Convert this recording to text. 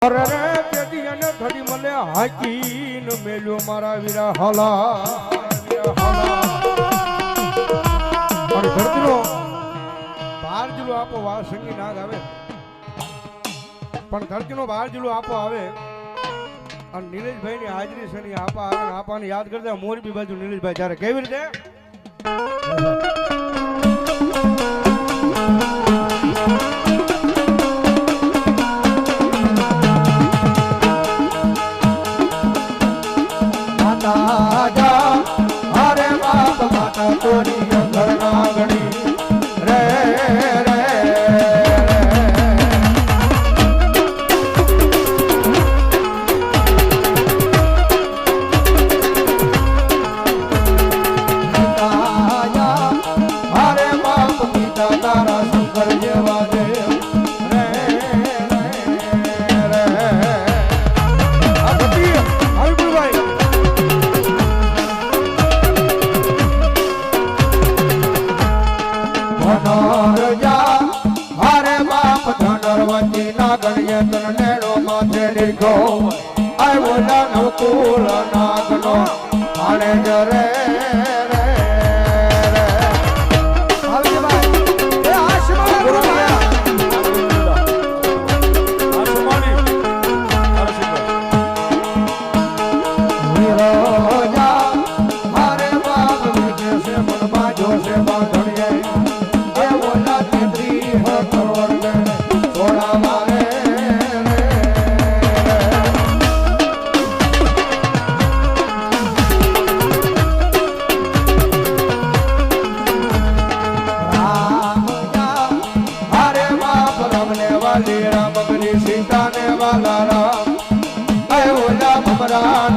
અરે રે પેટી અને ઘડી મને હાકીને મેલ્યો મારા વીરા હાલા અને ધરતીનો બહાર જિલ્લો આપો વાર સંગી નાગ આવે પણ ધરતીનો બહાર જિલ્લો આપો આવે અને નીલેશભાઈ ની હાજરી છે ની આપા આવે આપાને યાદ કરતા મોરબી બાજુ નીલેશભાઈ જ્યારે કેવી રીતે हरे बाप माता तोरी घर नागणी रे रे हरे बाप पिता तारा शंकर जेवा देव रे रे ભાઈ ધનરજા હરે બાપ ધનરવતી ના ગણ્ય તન નેડો માથે લીધો આવ્યો દાનવ કુલ નાગનો આણે જરે રે આવી ભાઈ એ આશમાન ગુરુયા વીરોજા હરે બાપ વિજય સે મન બાજો સે બાંધણીએ सीता ने वाला राम ओला भमरा